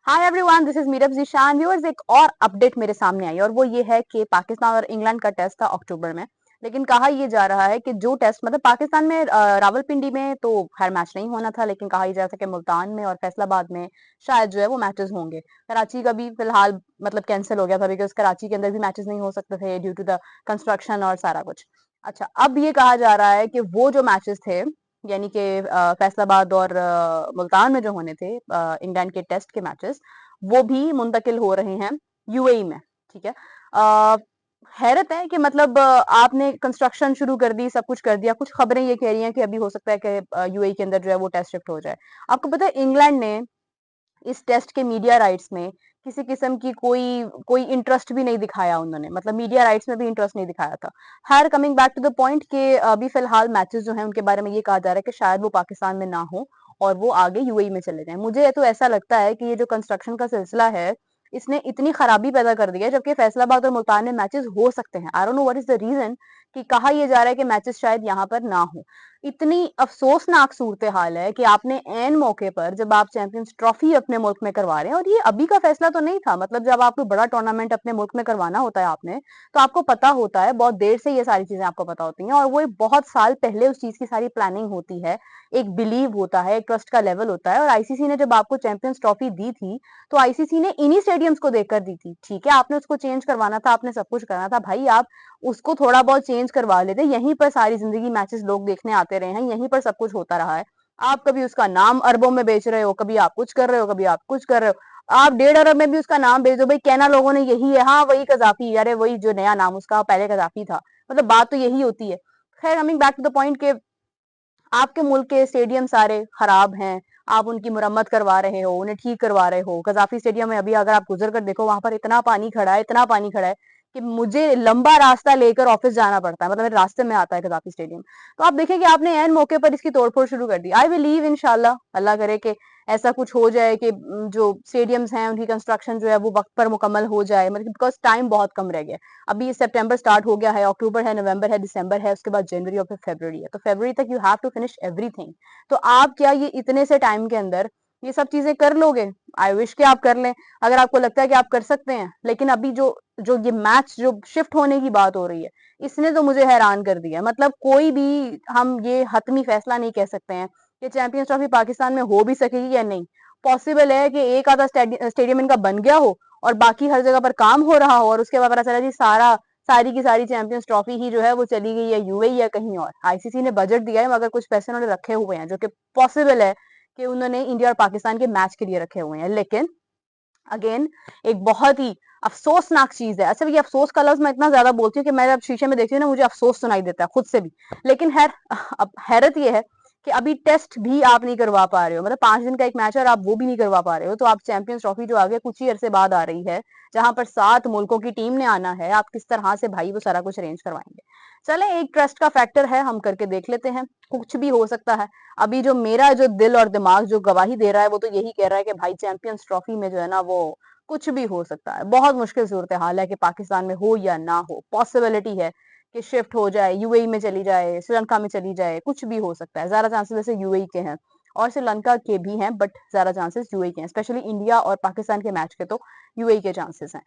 Hi everyone, this is Meerab Zeeshan. Viewers, एक और update मेरे सामने आई और वो ये है कि पाकिस्तान और इंग्लैंड का टेस्ट था अक्टूबर में। लेकिन कहा ये जा रहा है कि जो टेस्ट मतलब पाकिस्तान में रावलपिंडी में तो खैर मैच नहीं होना था, लेकिन कहा यह जा रहा था कि मुल्तान में और फैसलाबाद में शायद जो है वो मैचेस होंगे। कराची का भी फिलहाल मतलब कैंसिल हो गया था, बिकॉज कराची के अंदर भी मैचेस नहीं हो सकते थे ड्यू टू द कंस्ट्रक्शन और सारा कुछ। अच्छा, अब ये कहा जा रहा है कि वो जो मैचेस थे, यानी कि फैसलाबाद और मुल्तान में जो होने थे इंग्लैंड के टेस्ट के मैचेस, वो भी मुंतकिल हो रहे हैं यूएई में। ठीक है। अ, हैरत है कि मतलब आपने कंस्ट्रक्शन शुरू कर दी, सब कुछ कर दिया, कुछ खबरें ये कह रही हैं कि अभी हो सकता है कि यूएई के अंदर जो है वो टेस्ट शिफ्ट हो जाए। आपको पता है इंग्लैंड ने इस टेस्ट के मीडिया राइट्स में किसी किस्म की कोई कोई इंटरेस्ट भी नहीं दिखाया। उन्होंने मतलब मीडिया राइट्स में भी इंटरेस्ट नहीं दिखाया था। खैर, coming back to the point कि अभी फिलहाल मैचेस जो हैं उनके बारे में ये कहा जा रहा है कि शायद वो पाकिस्तान में ना हो और वो आगे यूएई में चले जाएं। मुझे तो ऐसा लगता है कि ये जो कंस्ट्रक्शन का सिलसिला है, इसने इतनी खराबी पैदा कर दी है, जबकि फैसलाबाद और मुल्तान में मैचेस हो सकते हैं। I don't know what is the reason कि कहा यह जा रहा है कि मैचेस शायद यहाँ पर ना हो। इतनी अफसोसनाक सूरत हाल है कि आपने एन मौके पर, जब आप चैंपियंस ट्रॉफी अपने मुल्क में करवा रहे हैं, और ये अभी का फैसला तो नहीं था, मतलब जब आपको बड़ा टूर्नामेंट अपने मुल्क में करवाना होता है आपने, तो आपको पता होता है, बहुत देर से ये सारी चीजें आपको पता होती हैं, और वो बहुत साल पहले उस चीज की सारी प्लानिंग होती है। एक बिलीव होता है, एक ट्रस्ट का लेवल होता है। और आईसीसी ने जब आपको चैंपियंस ट्रॉफी दी थी, तो आईसीसी ने इन्हीं स्टेडियम्स को देखकर दी थी। ठीक है, आपने उसको चेंज करवाना था, आपने सब कुछ करना था भाई, आप उसको थोड़ा बहुत चेंज करवा लेते। यहीं पर सारी जिंदगी मैचेस लोग देखने आते रहे हैं, यहीं पर सब कुछ होता रहा है। आप कभी उसका नाम अरबों में बेच रहे हो, कभी आप कुछ कर रहे हो, कभी आप कुछ कर रहे हो। आप 1.5 अरब में भी उसका नाम बेच दो, भाई कहना लोगों ने यही है, हाँ वही कजाफी, अरे वही जो नया नाम उसका पहले कजाफी था। मतलब बात तो यही होती है। खैर, coming back to the point के आपके मुल्क के स्टेडियम सारे खराब हैं, आप उनकी मुरम्मत करवा रहे हो, उन्हें ठीक करवा रहे हो। कजाफी स्टेडियम में अभी अगर आप गुजर कर देखो, वहां पर इतना पानी खड़ा है, इतना पानी खड़ा है कि मुझे लंबा रास्ता लेकर ऑफिस जाना पड़ता है, मतलब मेरे रास्ते में आता है कजाफी स्टेडियम। तो आप देखें कि आपने एन मौके पर इसकी तोड़फोड़ शुरू कर दी। आई बिलीव इंशाल्लाह, अल्लाह करे कि ऐसा कुछ हो जाए कि जो स्टेडियम्स हैं उनकी कंस्ट्रक्शन जो है वो वक्त पर मुकम्मल हो जाए, मतलब बिकॉज टाइम बहुत कम रह गया। अभी सितंबर स्टार्ट हो गया है, अक्टूबर है, नवंबर है, दिसंबर है, उसके बाद जनवरी और फिर फरवरी है। तो फरवरी तक you have to finish everything. तो आप क्या ये इतने से टाइम के अंदर ये सब चीजें कर लोगे? आई विश कि आप कर लें, अगर आपको लगता है कि आप कर सकते हैं। लेकिन अभी जो जो ये मैच जो शिफ्ट होने की बात हो रही है, इसने तो मुझे हैरान कर दिया। मतलब कोई भी हम ये हतमी फैसला नहीं कह सकते हैं कि चैंपियंस ट्रॉफी पाकिस्तान में हो भी सकेगी या नहीं। पॉसिबल है कि एक आधा स्टेडियम इनका बन गया हो और बाकी हर जगह पर काम हो रहा हो, और उसके बाद पता चला जी सारी की सारी चैंपियंस ट्रॉफी ही जो है वो चली गई है यूएई या कहीं और। आईसीसी ने बजट दिया है, मगर कुछ पैसे उन्होंने रखे हुए हैं, जो कि पॉसिबल है कि उन्होंने इंडिया और पाकिस्तान के मैच के लिए रखे हुए हैं। लेकिन अगेन, एक बहुत ही अफसोसनाक चीज है। अच्छा, ये अफसोस का लफ्ज मैं इतना ज्यादा बोलती हूँ कि मैं जब शीशे में देखती हूँ ना, मुझे अफसोस सुनाई देता है खुद से भी। लेकिन अब हैरत ये है कि अभी टेस्ट भी आप नहीं करवा पा रहे हो, मतलब 5 दिन का एक मैच है और आप वो भी नहीं करवा पा रहे हो। तो आप चैंपियंस ट्रॉफी जो आगे कुछ ही अरसे बाद आ रही है, जहां पर 7 मुल्कों की टीम ने आना है, आप किस तरह से भाई वो सारा कुछ अरेंज करवाएंगे? चले, एक ट्रस्ट का फैक्टर है, हम करके देख लेते हैं, कुछ भी हो सकता है। अभी जो मेरा जो दिल और दिमाग जो गवाही दे रहा है, वो तो यही कह रहा है कि भाई चैंपियंस ट्रॉफी में जो है ना वो कुछ भी हो सकता है। बहुत मुश्किल सूरत हाल है कि पाकिस्तान में हो या ना हो। पॉसिबिलिटी है कि शिफ्ट हो जाए, यूएई में चली जाए, श्रीलंका में चली जाए, कुछ भी हो सकता है। ज्यादा चांसेस वैसे यूएई के हैं और श्रीलंका के भी हैं, बट ज्यादा चांसेस यूएई के हैं। स्पेशली इंडिया और पाकिस्तान के मैच के तो यूएई के चांसेस हैं।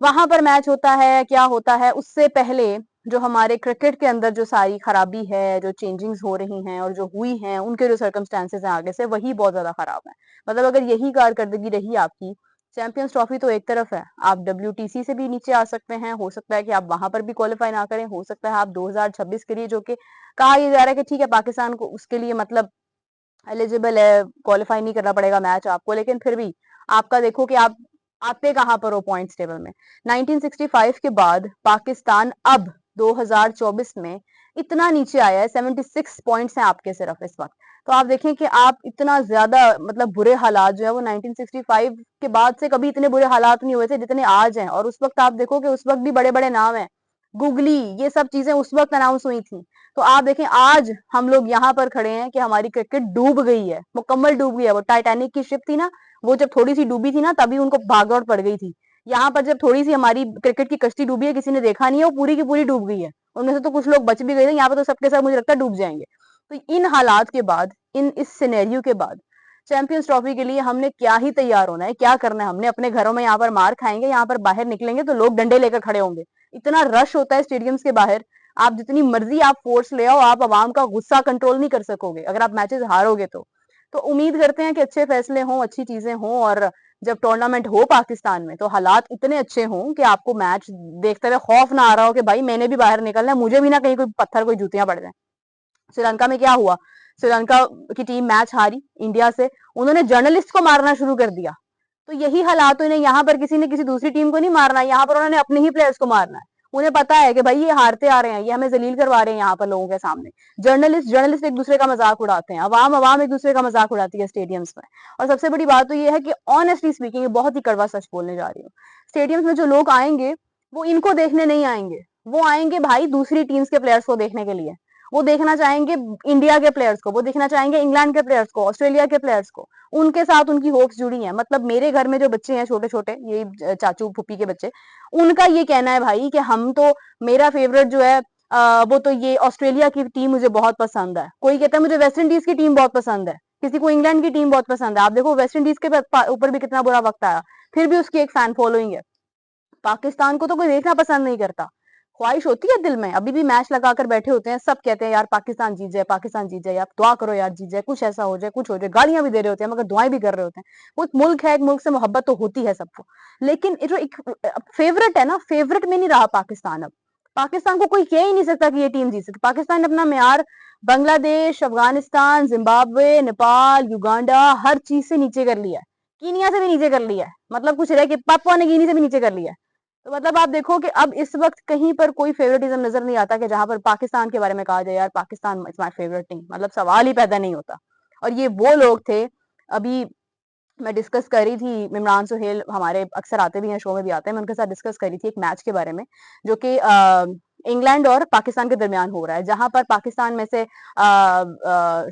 वहां पर मैच होता है, क्या होता है उससे पहले जो हमारे क्रिकेट के अंदर जो सारी खराबी है, जो चेंजिंग्स हो रही हैं और जो हुई हैं, उनके जो सर्कमस्टेंसेस हैं आगे से, वही बहुत ज्यादा खराब है। मतलब अगर यही कारकर्दगी रही आपकी, चैंपियंस ट्रॉफी तो एक तरफ है, आप डब्ल्यूटीसी से भी नीचे आ सकते हैं, हो सकता है कि आप वहां पर भी क्वालिफाई ना करें, हो सकता है आप 2026 के लिए, जो कि कहा यह जा रहा है कि ठीक है पाकिस्तान को उसके लिए मतलब एलिजिबल है, क्वालिफाई नहीं करना पड़ेगा मैच आपको, लेकिन फिर भी आपका देखो कि आप आते कहां पर हो पॉइंट्स टेबल में। 1965 के बाद पाकिस्तान अब 2024 में इतना नीचे आया है, 76 पॉइंट्स हैं आपके सिर्फ इस वक्त। तो आप देखें कि आप इतना ज्यादा मतलब बुरे हालात जो है वो 1965 के बाद से कभी इतने बुरे हालात नहीं हुए थे जितने आज हैं। और उस वक्त आप देखो कि उस वक्त भी बड़े बड़े नाम हैं, गुगली, ये सब चीजें उस वक्त अनाउंस हुई थी। तो आप देखें आज हम लोग यहाँ पर खड़े हैं कि हमारी क्रिकेट डूब गई है, मुकम्मल डूब गई है। वो टाइटैनिक की शिप थी ना, वो जब थोड़ी सी डूबी थी ना, तभी उनको भागदौड़ पड़ गई थी। यहाँ पर जब थोड़ी सी हमारी क्रिकेट की कश्ती डूबी है, किसी ने देखा नहीं है, वो पूरी की पूरी डूब गई है। उनमें से तो कुछ लोग बच भी गए थे, यहाँ पर तो सबके सब मुझे लगता है डूब जाएंगे। तो इन हालात के बाद, इस सिनेरियो के बाद चैंपियंस ट्रॉफी के लिए हमने क्या ही तैयार होना है, क्या करना है हमने, अपने घरों में यहाँ पर मार खाएंगे, यहाँ पर बाहर निकलेंगे तो लोग डंडे लेकर खड़े होंगे, इतना रश होता है स्टेडियम्स के बाहर, आप जितनी मर्जी आप फोर्स ले आओ, आप आवाम का गुस्सा कंट्रोल नहीं कर सकोगे अगर आप मैचेस हारोगे तो उम्मीद करते हैं कि अच्छे फैसले हों, अच्छी चीजें हों, और जब टूर्नामेंट हो पाकिस्तान में तो हालात इतने अच्छे हों कि आपको मैच देखते हुए खौफ ना आ रहा हो कि भाई मैंने भी बाहर निकलना है, मुझे भी ना कहीं कोई पत्थर कोई जूतियां पड़ जाए। श्रीलंका में क्या हुआ, श्रीलंका की टीम मैच हारी इंडिया से, उन्होंने जर्नलिस्ट को मारना शुरू कर दिया। तो यही हालात हुए, यहाँ पर किसी ने किसी दूसरी टीम को नहीं मारना, यहाँ पर उन्होंने अपने ही प्लेयर्स को मारना है। उन्हें पता है कि भाई ये हारते आ रहे हैं, ये हमें जलील करवा रहे हैं यहाँ पर लोगों के सामने। जर्नलिस्ट एक दूसरे का मजाक उड़ाते हैं, अवाम एक दूसरे का मजाक उड़ाती है स्टेडियम्स में। और सबसे बड़ी बात तो ये है कि ऑनेस्टली स्पीकिंग, बहुत ही कड़वा सच बोलने जा रही हूँ, स्टेडियम्स में जो लोग आएंगे वो इनको देखने नहीं आएंगे, वो आएंगे भाई दूसरी टीम्स के प्लेयर्स को देखने के लिए। वो देखना चाहेंगे इंडिया के प्लेयर्स को, वो देखना चाहेंगे इंग्लैंड के प्लेयर्स को, ऑस्ट्रेलिया के प्लेयर्स को, उनके साथ उनकी होप्स जुड़ी हैं। मतलब मेरे घर में जो बच्चे हैं छोटे छोटे, ये चाचू फूफी के बच्चे, उनका ये कहना है भाई कि हम तो, मेरा फेवरेट जो है वो तो ये ऑस्ट्रेलिया की टीम मुझे बहुत पसंद है, कोई कहता है मुझे वेस्ट इंडीज की टीम बहुत पसंद है, किसी को इंग्लैंड की टीम बहुत पसंद है। आप देखो वेस्ट इंडीज के ऊपर भी कितना बुरा वक्त आया, फिर भी उसकी एक फैन फॉलोइंग है। पाकिस्तान को तो कोई देखना पसंद नहीं करता, ख्वाहिश होती है दिल में, अभी भी मैच लगाकर बैठे होते हैं, सब कहते हैं यार पाकिस्तान जीत जाए, पाकिस्तान जीत जाए, यार दुआ करो यार जीत जाए, कुछ ऐसा हो जाए, कुछ हो जाए, गालियां भी दे रहे होते हैं मगर दुआएं भी कर रहे होते हैं। वो एक मुल्क है, एक मुल्क से मोहब्बत तो होती है सबको, लेकिन जो एक फेवरेट है ना, फेवरेट में नहीं रहा पाकिस्तान अब। पाकिस्तान को कोई कह ही नहीं सकता कि ये टीम जीत सकती, पाकिस्तान ने अपना म्यार बांग्लादेश, अफगानिस्तान, जिम्बाब्वे, नेपाल, युगांडा, हर चीज से नीचे कर लिया है, कीनिया से भी नीचे कर लिया है, मतलब कुछ रह के पापुआ ने गिनी से भी नीचे कर लिया है। तो मतलब आप देखो कि अब इस वक्त कहीं पर कोई फेवरेटिज्म नजर नहीं आता कि जहां पर पाकिस्तान के बारे में कहा जाए यार Pakistan is my favourite team, मतलब सवाल ही पैदा नहीं होता। और ये वो लोग थे, अभी मैं डिस्कस कर रही थी, इमरान सुहेल हमारे अक्सर आते भी हैं, शो में भी आते हैं, मैं उनके साथ डिस्कस कर रही थी एक मैच के बारे में जो कि इंग्लैंड और पाकिस्तान के दरमियान हो रहा है, जहां पर पाकिस्तान में से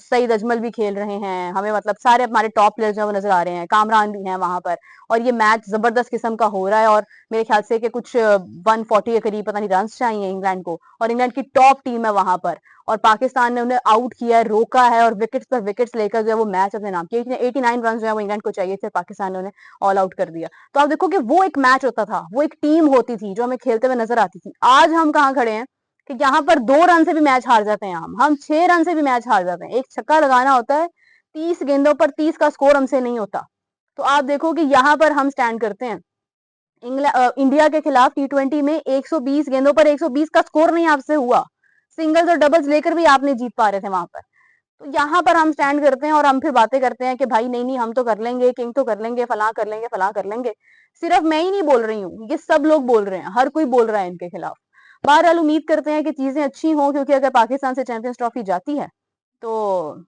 सईद अजमल भी खेल रहे हैं, हमें मतलब सारे हमारे टॉप प्लेयर्स जो नजर आ रहे हैं, कामरान भी हैं वहां पर, और ये मैच जबरदस्त किस्म का हो रहा है, और मेरे ख्याल से कि कुछ 140 के करीब पता नहीं रन चाहिए इंग्लैंड को, और इंग्लैंड की टॉप टीम है वहां पर, और पाकिस्तान ने उन्हें आउट किया है, रोका है, और विकेट्स पर विकेट्स लेकर जो है वो मैच अपने नाम किया। 89 रन जो है वो इंग्लैंड को चाहिए थे, पाकिस्तान ने उन्हें ऑल आउट कर दिया। तो आप देखो कि वो एक मैच होता था, वो एक टीम होती थी जो हमें खेलते हुए नजर आती थी। आज हम कहाँ खड़े हैं कि यहाँ पर 2 रन से भी मैच हार जाते हैं, हम 6 रन से भी मैच हार जाते हैं, एक छक्का लगाना होता है, 30 गेंदों पर 30 का स्कोर हमसे नहीं होता। तो आप देखो कि यहाँ पर हम स्टैंड करते हैं इंडिया के खिलाफ T20 में 120 गेंदों पर 120 का स्कोर नहीं आपसे हुआ, सिंगल्स और डबल्स लेकर भी आप नहीं जीत पा रहे थे वहां पर। तो यहाँ पर हम स्टैंड करते हैं और हम फिर बातें करते हैं कि भाई नहीं नहीं हम तो कर लेंगे, किंग तो कर लेंगे, फलां कर लेंगे, फलां कर लेंगे। सिर्फ मैं ही नहीं बोल रही हूँ, ये सब लोग बोल रहे हैं, हर कोई बोल रहा है इनके खिलाफ। बहरहाल उम्मीद करते हैं कि चीजें अच्छी हों, क्योंकि अगर पाकिस्तान से चैंपियंस ट्रॉफी जाती है तो